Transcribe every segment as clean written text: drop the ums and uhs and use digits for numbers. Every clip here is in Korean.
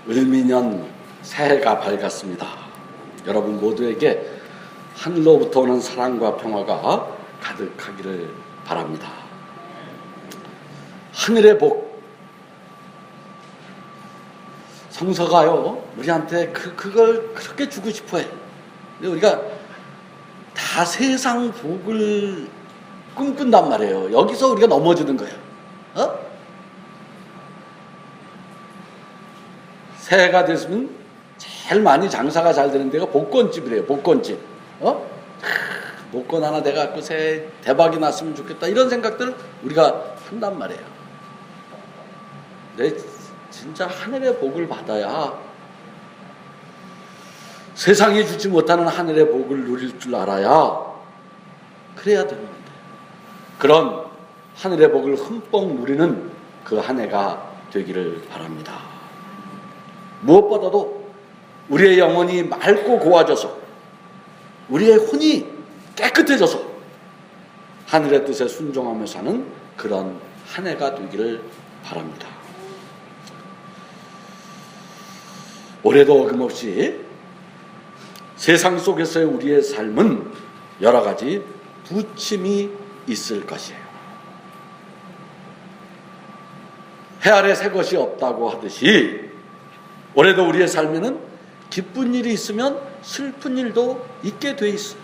을미년 새해가 밝았습니다. 여러분 모두에게 하늘로부터 오는 사랑과 평화가 가득하기를 바랍니다. 하늘의 복. 성서가요 우리한테 그걸 그렇게 주고 싶어해. 근데 우리가 다 세상 복을 꿈꾼단 말이에요. 여기서 우리가 넘어지는 거예요. 새해가 됐으면 제일 많이 장사가 잘 되는 데가 복권집이래요. 복권집. 복권 하나 내가 갖고 새해 대박이 났으면 좋겠다. 이런 생각들을 우리가 한단 말이에요. 근데 진짜 하늘의 복을 받아야, 세상이 주지 못하는 하늘의 복을 누릴 줄 알아야 그래야 되는 건데, 그런 하늘의 복을 흠뻑 누리는 그 한 해가 되기를 바랍니다. 무엇보다도 우리의 영혼이 맑고 고와져서, 우리의 혼이 깨끗해져서 하늘의 뜻에 순종하며 사는 그런 한 해가 되기를 바랍니다. 올해도 어김없이 세상 속에서의 우리의 삶은 여러 가지 부침이 있을 것이에요. 해 아래 새 것이 없다고 하듯이 올해도 우리의 삶에는 기쁜 일이 있으면 슬픈 일도 있게 돼 있어요.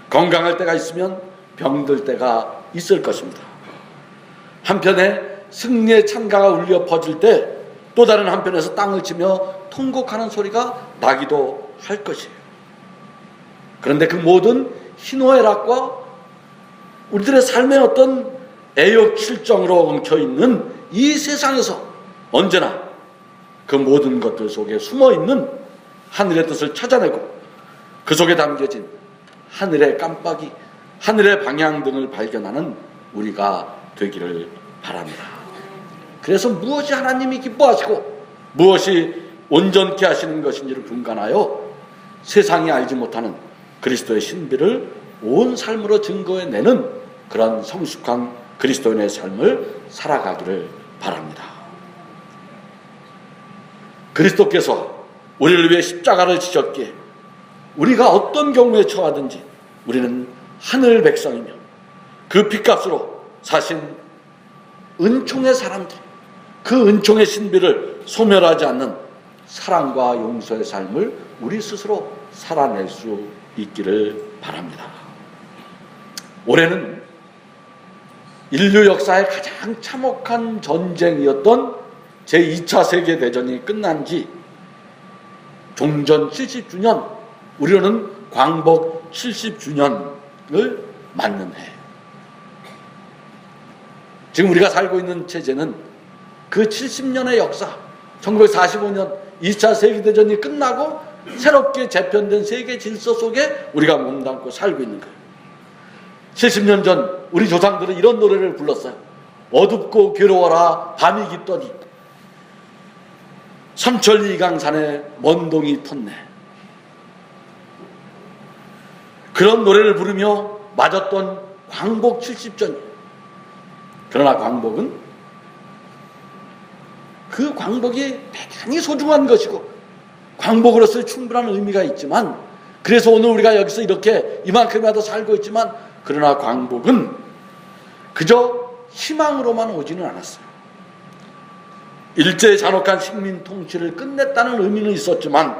건강할 때가 있으면 병들 때가 있을 것입니다. 한편에 승리의 찬가가 울려 퍼질 때 또 다른 한편에서 땅을 치며 통곡하는 소리가 나기도 할 것이에요. 그런데 그 모든 희노애락과 우리들의 삶의 어떤 애욕칠정으로 엉켜있는 이 세상에서 언제나 그 모든 것들 속에 숨어있는 하늘의 뜻을 찾아내고 그 속에 담겨진 하늘의 깜빡이, 하늘의 방향등을 발견하는 우리가 되기를 바랍니다. 그래서 무엇이 하나님이 기뻐하시고 무엇이 온전케 하시는 것인지를 분간하여 세상이 알지 못하는 그리스도의 신비를 온 삶으로 증거해내는 그런 성숙한 그리스도인의 삶을 살아가기를 바랍니다. 그리스도께서 우리를 위해 십자가를 지셨기에 우리가 어떤 경우에 처하든지 우리는 하늘 백성이며 그 핏값으로 사신 은총의 사람들, 그 은총의 신비를 소멸하지 않는 사랑과 용서의 삶을 우리 스스로 살아낼 수 있기를 바랍니다. 올해는 인류 역사의 가장 참혹한 전쟁이었던 제2차 세계대전이 끝난 지 종전 70주년, 우리는 광복 70주년을 맞는 해. 지금 우리가 살고 있는 체제는 그 70년의 역사, 1945년 2차 세계대전이 끝나고 새롭게 재편된 세계 질서 속에 우리가 몸담고 살고 있는 거예요. 70년 전 우리 조상들은 이런 노래를 불렀어요. 어둡고 괴로워라 밤이 깃더니 삼천리 이강산에 먼동이 텄네. 그런 노래를 부르며 맞았던 광복 70전. 그러나 광복은 그 광복이 대단히 소중한 것이고 광복으로서의 충분한 의미가 있지만, 그래서 오늘 우리가 여기서 이렇게 이만큼이라도 살고 있지만, 그러나 광복은 그저 희망으로만 오지는 않았어요. 일제의 잔혹한 식민 통치를 끝냈다는 의미는 있었지만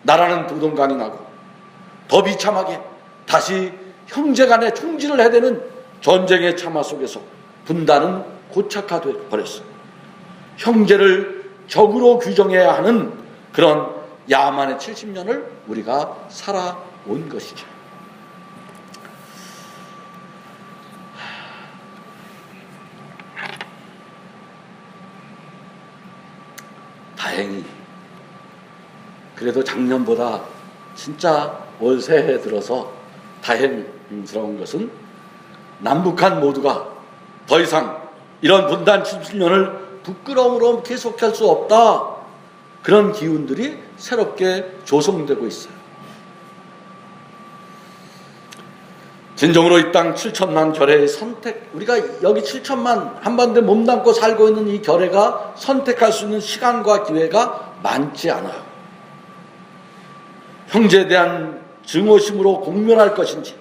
나라는 부동강이 나고 더 비참하게 다시 형제간의 총질을 해대는 전쟁의 참화 속에서 분단은 고착화돼 버렸어요. 형제를 적으로 규정해야 하는 그런 야만의 70년을 우리가 살아온 것이죠. 다행히 그래도 작년보다 진짜 올 새해 들어서 다행스러운 것은 남북한 모두가 더 이상 이런 분단 70년을 부끄러움으로 계속할 수 없다, 그런 기운들이 새롭게 조성되고 있어요. 진정으로 이 땅 7천만 결의의 선택, 우리가 여기 7천만 한반도에 몸담고 살고 있는 이 결의가 선택할 수 있는 시간과 기회가 많지 않아요. 형제에 대한 증오심으로 공멸할 것인지,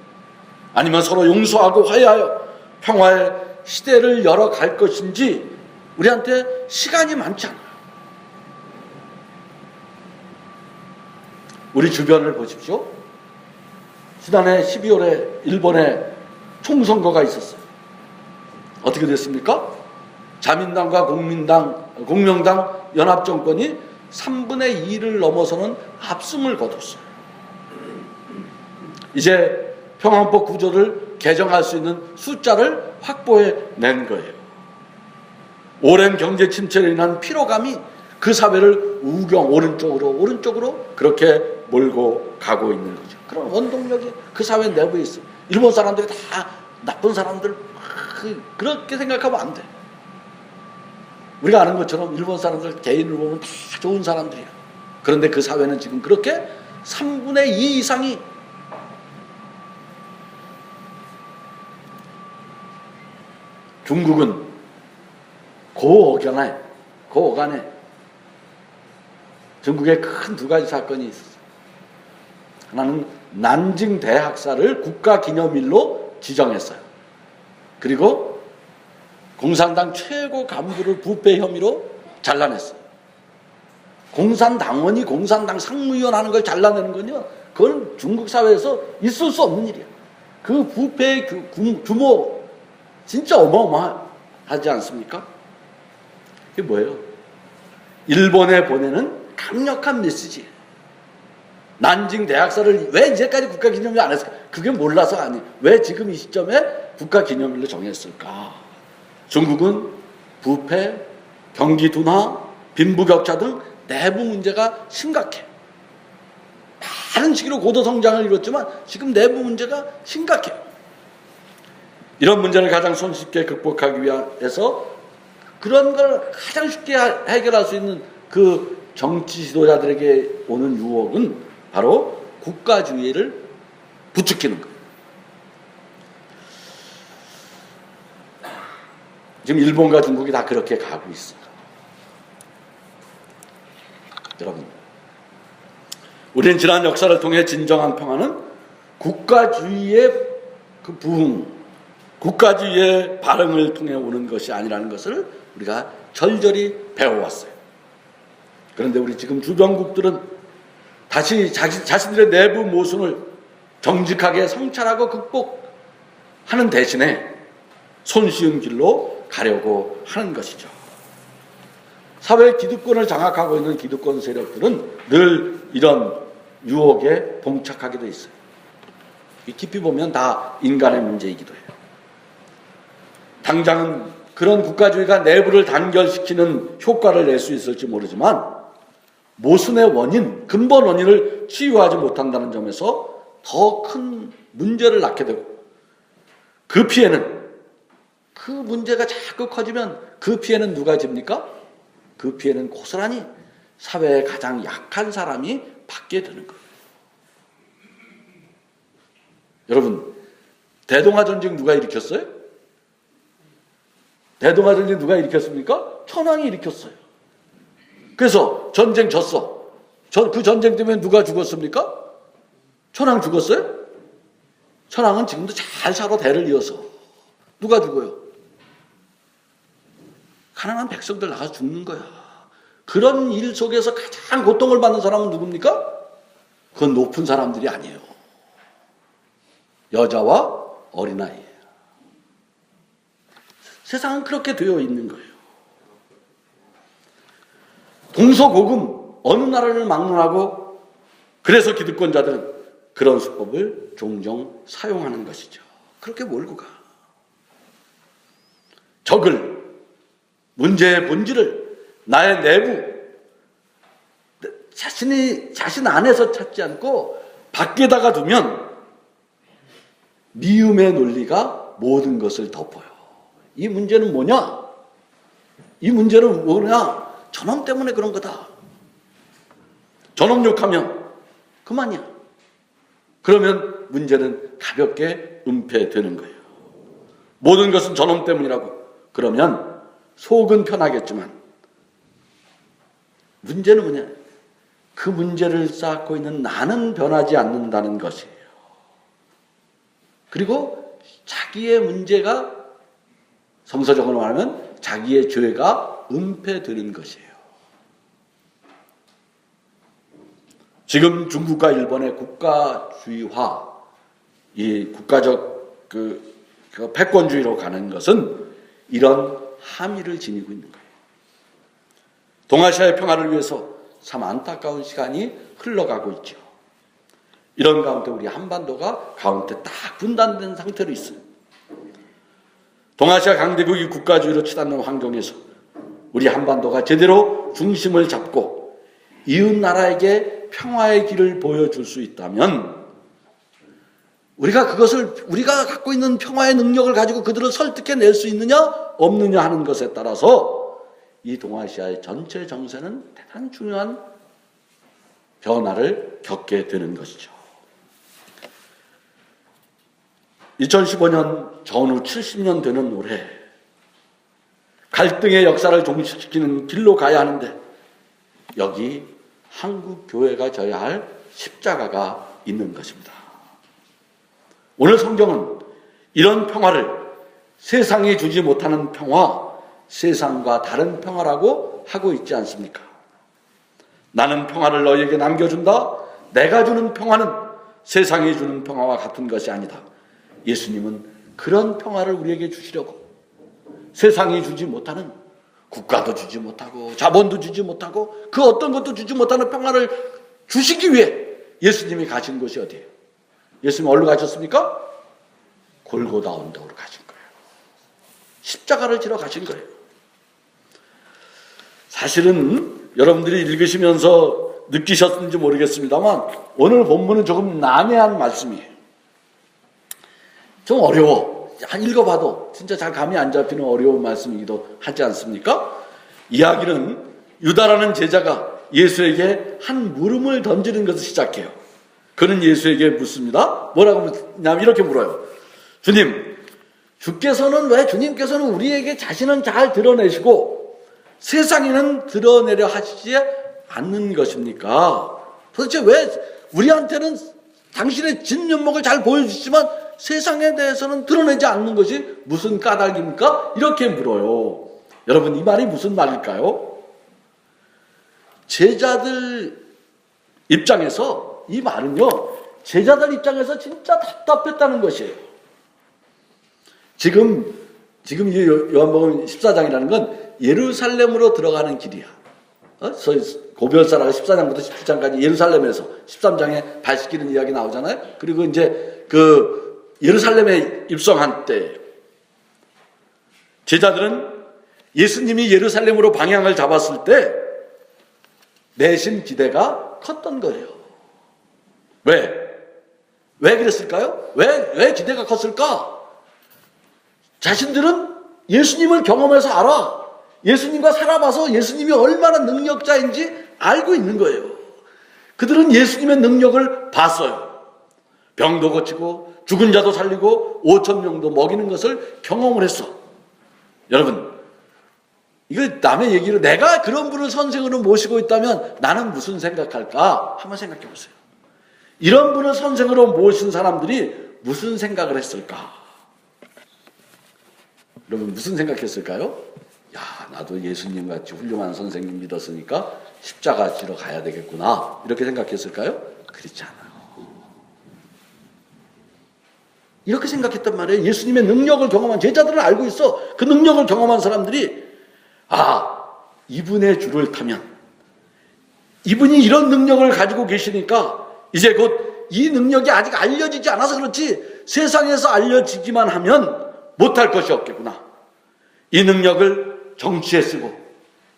아니면 서로 용서하고 화해하여 평화의 시대를 열어갈 것인지 우리한테 시간이 많지 않아요. 우리 주변을 보십시오. 지난해 12월에 일본에 총선거가 있었어요. 어떻게 됐습니까? 자민당과 공명당 연합정권이 3분의 2를 넘어서는 압승을 거뒀어요. 이제 평화헌법 구조를 개정할 수 있는 숫자를 확보해 낸 거예요. 오랜 경제 침체로 인한 피로감이 그 사회를 오른쪽으로 그렇게 몰고 가고 있는 거죠. 그런 원동력이 그 사회 내부에 있어요. 일본 사람들이 다 나쁜 사람들 그렇게 생각하면 안 돼. 우리가 아는 것처럼 일본 사람들 개인을 보면 다 좋은 사람들이야. 그런데 그 사회는 지금 그렇게 3분의 2 이상이 중국은 고어간에 중국에 큰 두 가지 사건이 있었어요. 하나는 난징 대학살을 국가기념일로 지정했어요. 그리고 공산당 최고 간부를 부패 혐의로 잘라냈어요. 공산당원이 공산당 상무위원 하는 걸 잘라내는 건요, 그건 중국 사회에서 있을 수 없는 일이야. 그 부패의 규모 진짜 어마어마하지 않습니까? 이게 뭐예요? 일본에 보내는 강력한 메시지예요. 난징 대학살을 왜 이제까지 국가기념일 안 했을까? 그게 몰라서가 아니에요. 왜 지금 이 시점에 국가기념일로 정했을까? 중국은 부패, 경기 둔화, 빈부격차 등 내부 문제가 심각해. 다른 시기로 고도성장을 이뤘지만 지금 내부 문제가 심각해요. 이런 문제를 가장 손쉽게 극복하기 위해서 그런 걸 가장 쉽게 해결할 수 있는 그 정치 지도자들에게 오는 유혹은 바로 국가주의를 부추기는 거예요. 지금 일본과 중국이 다 그렇게 가고 있어요. 여러분, 우리는 지난 역사를 통해 진정한 평화는 국가주의의 그 부흥, 국가주의의 발흥을 통해 오는 것이 아니라는 것을 우리가 절절히 배워왔어요. 그런데 우리 지금 주변국들은 다시 자신들의 내부 모순을 정직하게 성찰하고 극복하는 대신에 손쉬운 길로 가려고 하는 것이죠. 사회 기득권을 장악하고 있는 기득권 세력들은 늘 이런 유혹에 봉착하게 돼 있어요. 깊이 보면 다 인간의 문제이기도 해요. 당장은 그런 국가주의가 내부를 단결시키는 효과를 낼 수 있을지 모르지만 모순의 원인, 근본 원인을 치유하지 못한다는 점에서 더 큰 문제를 낳게 되고, 그 피해는, 그 문제가 자꾸 커지면 그 피해는 누가 집니까? 그 피해는 고스란히 사회의 가장 약한 사람이 받게 되는 거예요. 여러분, 대동아전쟁 누가 일으켰어요? 대동아전쟁 누가 일으켰습니까? 천황이 일으켰어요. 그래서 전쟁 졌어. 그 전쟁 때문에 누가 죽었습니까? 천황 죽었어요? 천황은 지금도 잘 살아 대를 이어서. 누가 죽어요? 가난한 백성들 나가서 죽는 거야. 그런 일 속에서 가장 고통을 받는 사람은 누굽니까? 그건 높은 사람들이 아니에요. 여자와 어린아이예요. 세상은 그렇게 되어 있는 거예요. 동서고금 어느 나라를 막론하고, 그래서 기득권자들은 그런 수법을 종종 사용하는 것이죠. 그렇게 몰고 가. 적을, 문제의 본질을, 나의 내부, 자신 안에서 찾지 않고 밖에다가 두면 미움의 논리가 모든 것을 덮어요. 이 문제는 뭐냐? 이 문제는 뭐냐? 저놈 때문에 그런 거다. 저놈 욕하면 그만이야. 그러면 문제는 가볍게 은폐되는 거예요. 모든 것은 저놈 때문이라고 그러면 속은 편하겠지만 문제는 뭐냐? 그 문제를 쌓고 있는 나는 변하지 않는다는 것이에요. 그리고 자기의 문제가 성서적으로 말하면 자기의 죄가 은폐되는 것이에요. 지금 중국과 일본의 국가주의화, 이 국가적 패권주의로 가는 것은 이런 함의를 지니고 있는 거예요. 동아시아의 평화를 위해서 참 안타까운 시간이 흘러가고 있죠. 이런 가운데 우리 한반도가 가운데 딱 분단된 상태로 있어요. 동아시아 강대국이 국가주의로 치닫는 환경에서 우리 한반도가 제대로 중심을 잡고 이웃 나라에게 평화의 길을 보여줄 수 있다면 우리가 갖고 있는 평화의 능력을 가지고 그들을 설득해낼 수 있느냐 없느냐 하는 것에 따라서 이 동아시아의 전체 정세는 대단히 중요한 변화를 겪게 되는 것이죠. 2015년 전후 70년 되는 올해 갈등의 역사를 종식시키는 길로 가야 하는데 여기 한국 교회가 져야 할 십자가가 있는 것입니다. 오늘 성경은 이런 평화를 세상이 주지 못하는 평화, 세상과 다른 평화라고 하고 있지 않습니까? 나는 평화를 너희에게 남겨준다. 내가 주는 평화는 세상이 주는 평화와 같은 것이 아니다. 예수님은 그런 평화를 우리에게 주시려고 세상이 주지 못하는 국가도 주지 못하고 자본도 주지 못하고 그 어떤 것도 주지 못하는 평화를 주시기 위해 예수님이 가신 곳이 어디예요? 예수님 어디로 가셨습니까? 골고다 언덕으로 가신 거예요. 십자가를 지러 가신 거예요. 사실은 여러분들이 읽으시면서 느끼셨는지 모르겠습니다만 오늘 본문은 조금 난해한 말씀이에요. 좀 어려워. 읽어봐도 진짜 잘 감이 안 잡히는 어려운 말씀이기도 하지 않습니까? 이야기는 유다라는 제자가 예수에게 한 물음을 던지는 것을 시작해요. 그는 예수에게 묻습니다. 뭐라고 묻냐면 이렇게 물어요. 주님, 주님께서는 우리에게 자신은 잘 드러내시고 세상에는 드러내려 하시지 않는 것입니까? 도대체 왜 우리한테는 당신의 진면목을 잘 보여주시지만 세상에 대해서는 드러내지 않는 것이 무슨 까닭입니까? 이렇게 물어요. 여러분, 이 말이 무슨 말일까요? 제자들 입장에서 이 말은요, 제자들 입장에서 진짜 답답했다는 것이에요. 지금 이 요한복음 14장이라는 건 예루살렘으로 들어가는 길이야. 고별사라가 14장부터 17장까지 예루살렘에서 13장에 발시키는 이야기 나오잖아요. 그리고 이제 예루살렘에 입성한 때 제자들은 예수님이 예루살렘으로 방향을 잡았을 때 내심 기대가 컸던 거예요. 왜 그랬을까요? 왜 기대가 컸을까? 자신들은 예수님을 경험해서 알아. 예수님과 살아봐서 예수님이 얼마나 능력자인지 알고 있는 거예요. 그들은 예수님의 능력을 봤어요. 병도 고치고 죽은 자도 살리고 5,000명도 먹이는 것을 경험을 했어. 여러분, 이거 남의 얘기를 내가 그런 분을 선생으로 모시고 있다면 나는 무슨 생각할까? 한번 생각해 보세요. 이런 분을 선생으로 모신 사람들이 무슨 생각을 했을까? 여러분, 무슨 생각했을까요? 야, 나도 예수님같이 훌륭한 선생님 믿었으니까 십자가 지러 가야 되겠구나, 이렇게 생각했을까요? 그렇지 않아요. 이렇게 생각했단 말이에요. 예수님의 능력을 경험한 제자들은 알고 있어. 그 능력을 경험한 사람들이 이분의 줄을 타면, 이분이 이런 능력을 가지고 계시니까 이제 곧 이 능력이 아직 알려지지 않아서 그렇지 세상에서 알려지기만 하면 못할 것이 없겠구나. 이 능력을 정치에 쓰고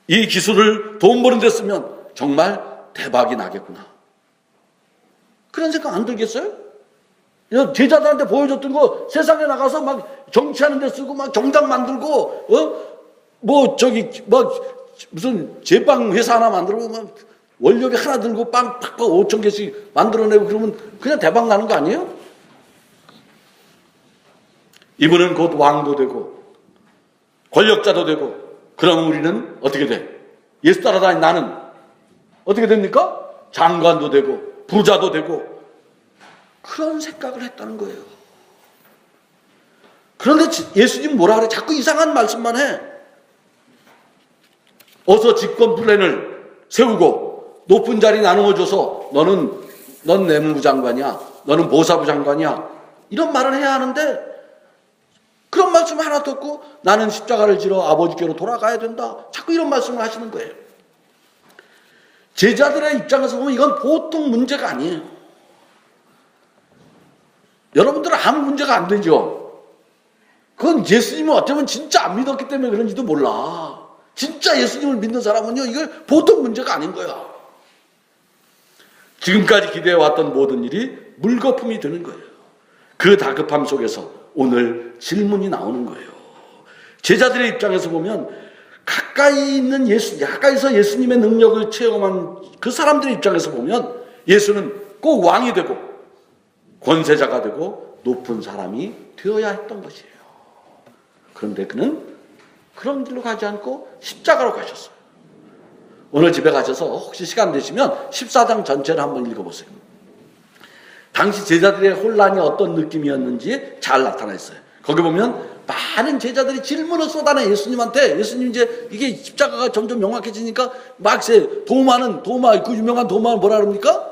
이 기술을 돈 버는 데 쓰면 정말 대박이 나겠구나. 그런 생각 안 들겠어요? 제자들한테 보여줬던 거 세상에 나가서 막 정치하는 데 쓰고 막 정당 만들고 무슨 제빵 회사 하나 만들고 막 원료비 하나 들고 빵 팍팍 5,000개씩 만들어내고 그러면 그냥 대박 나는 거 아니에요? 이분은 곧 왕도 되고 권력자도 되고, 그럼 우리는 어떻게 돼? 예수 따라다닌 나는 어떻게 됩니까? 장관도 되고 부자도 되고, 그런 생각을 했다는 거예요. 그런데 예수님 뭐라 그래? 자꾸 이상한 말씀만 해. 어서 집권 플랜을 세우고 높은 자리 나누어줘서 넌 내무부 장관이야, 너는 보사부 장관이야, 이런 말을 해야 하는데 그런 말씀 하나도 없고 나는 십자가를 지러 아버지께로 돌아가야 된다, 자꾸 이런 말씀을 하시는 거예요. 제자들의 입장에서 보면 이건 보통 문제가 아니에요. 여러분들은 아무 문제가 안 되죠. 그건 예수님을 어쩌면 진짜 안 믿었기 때문에 그런지도 몰라. 진짜 예수님을 믿는 사람은요, 이걸 보통 문제가 아닌 거야. 지금까지 기대해왔던 모든 일이 물거품이 되는 거예요. 그 다급함 속에서 오늘 질문이 나오는 거예요. 제자들의 입장에서 보면 가까이서 예수님의 능력을 체험한 그 사람들의 입장에서 보면 예수는 꼭 왕이 되고 권세자가 되고 높은 사람이 되어야 했던 것이에요. 그런데 그는 그런 길로 가지 않고 십자가로 가셨어요. 오늘 집에 가셔서 혹시 시간 되시면 14장 전체를 한번 읽어보세요. 당시 제자들의 혼란이 어떤 느낌이었는지 잘 나타나 있어요. 거기 보면 많은 제자들이 질문을 쏟아내 예수님한테. 예수님 이제 이게 십자가가 점점 명확해지니까 막세 도마 그 유명한 도마는 뭐라 그럽니까?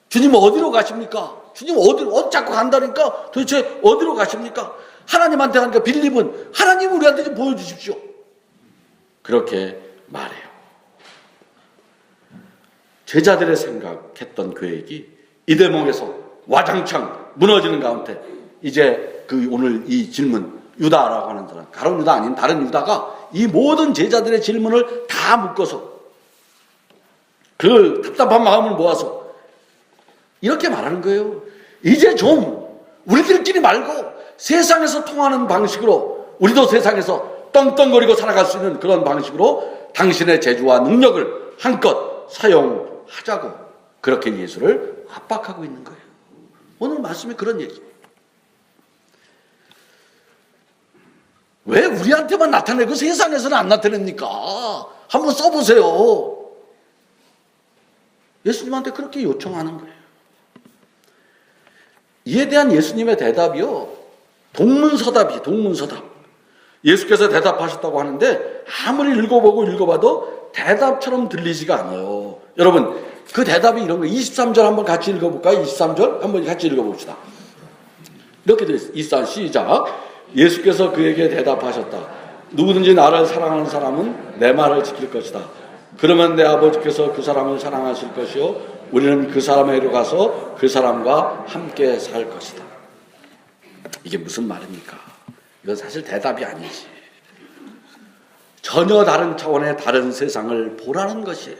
주님 어디로 가십니까? 주님 어디 자꾸 간다니까 도대체 어디로 가십니까? 하나님한테 가니까 빌립은 하나님 우리한테 좀 보여주십시오, 그렇게 말해요. 제자들의 생각했던 계획이 이 대목에서 와장창 무너지는 가운데 이제 그 오늘 이 질문, 유다라고 하는 사람, 가룟 유다 아닌 다른 유다가 이 모든 제자들의 질문을 다 묶어서 그 답답한 마음을 모아서 이렇게 말하는 거예요. 이제 좀 우리들끼리 말고 세상에서 통하는 방식으로, 우리도 세상에서 떵떵거리고 살아갈 수 있는 그런 방식으로 당신의 재주와 능력을 한껏 사용하자고 그렇게 예수를 압박하고 있는 거예요. 오늘 말씀이 그런 얘기예요. 왜 우리한테만 나타내고 세상에서는 안 나타냅니까? 한번 써보세요. 예수님한테 그렇게 요청하는 거예요. 이에 대한 예수님의 대답이요, 동문서답이 동문서답. 예수께서 대답하셨다고 하는데 아무리 읽어봐도 대답처럼 들리지가 않아요. 여러분, 그 대답이 이런 거예요. 23절 한번 같이 읽어볼까요? 23절 한번 같이 읽어봅시다. 이렇게 되어 있어요. 23 시작. 예수께서 그에게 대답하셨다. 누구든지 나를 사랑하는 사람은 내 말을 지킬 것이다. 그러면 내 아버지께서 그 사람을 사랑하실 것이요, 우리는 그 사람에게로 가서 그 사람과 함께 살 것이다. 이게 무슨 말입니까? 이건 사실 대답이 아니지. 전혀 다른 차원의 다른 세상을 보라는 것이에요.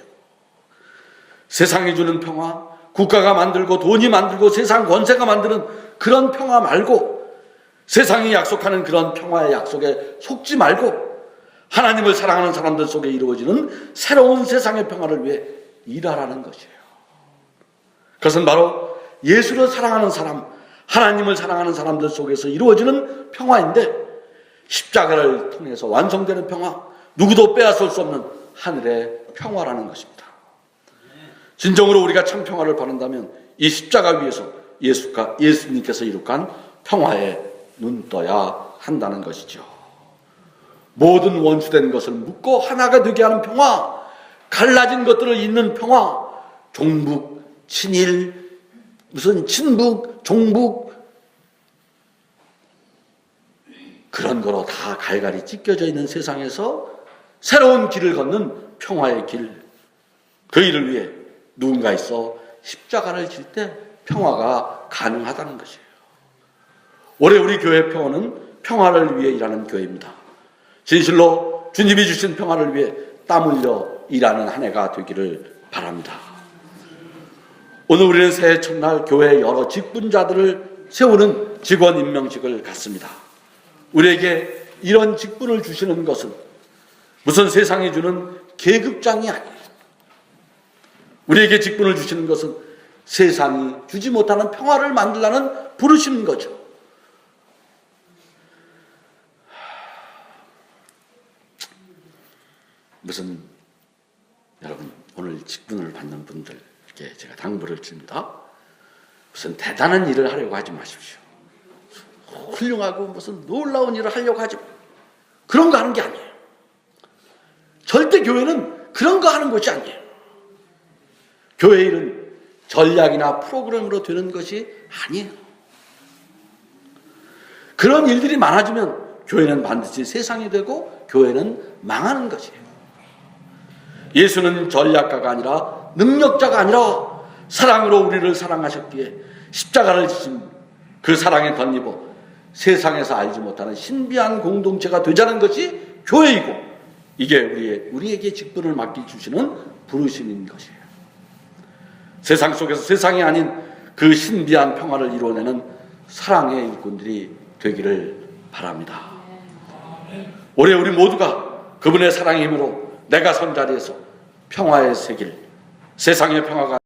세상이 주는 평화, 국가가 만들고 돈이 만들고 세상 권세가 만드는 그런 평화 말고, 세상이 약속하는 그런 평화의 약속에 속지 말고 하나님을 사랑하는 사람들 속에 이루어지는 새로운 세상의 평화를 위해 일하라는 것이에요. 그것은 바로 예수를 사랑하는 사람, 하나님을 사랑하는 사람들 속에서 이루어지는 평화인데, 십자가를 통해서 완성되는 평화, 누구도 빼앗을 수 없는 하늘의 평화라는 것입니다. 진정으로 우리가 참 평화를 바란다면 이 십자가 위에서 예수님께서 이룩한 평화에 눈 떠야 한다는 것이죠. 모든 원수된 것을 묶고 하나가 되게 하는 평화, 갈라진 것들을 잇는 평화, 종북, 친일, 무슨 친북, 종북, 그런 거로 다 갈갈이 찢겨져 있는 세상에서 새로운 길을 걷는 평화의 길, 그 일을 위해 누군가 있어 십자가를 질 때 평화가 가능하다는 것이에요. 올해 우리 교회 평화는 평화를 위해 일하는 교회입니다. 진실로 주님이 주신 평화를 위해 땀 흘려 일하는 한 해가 되기를 바랍니다. 오늘 우리는 새해 첫날 교회의 여러 직분자들을 세우는 직원 임명식을 갖습니다. 우리에게 이런 직분을 주시는 것은 무슨 세상이 주는 계급장이 아니에요. 우리에게 직분을 주시는 것은 세상이 주지 못하는 평화를 만들라는 부르시는 거죠. 무슨 여러분 오늘 직분을 받는 분들께 제가 당부를 드립니다. 무슨 대단한 일을 하려고 하지 마십시오. 훌륭하고 무슨 놀라운 일을 하려고 하지 그런 거 하는 게 아니에요. 절대 교회는 그런 거 하는 곳이 아니에요. 교회 일은 전략이나 프로그램으로 되는 것이 아니에요. 그런 일들이 많아지면 교회는 반드시 세상이 되고 교회는 망하는 것이에요. 예수는 전략가가 아니라 능력자가 아니라 사랑으로 우리를 사랑하셨기에 십자가를 지신 그 사랑에 덧입어 세상에서 알지 못하는 신비한 공동체가 되자는 것이 교회이고 이게 우리에게 직분을 맡겨주시는 부르심인 것이에요. 세상 속에서 세상이 아닌 그 신비한 평화를 이루어내는 사랑의 일꾼들이 되기를 바랍니다. 올해 우리 모두가 그분의 사랑의 힘으로 내가 선 자리에서 평화의 세길, 세상의 평화가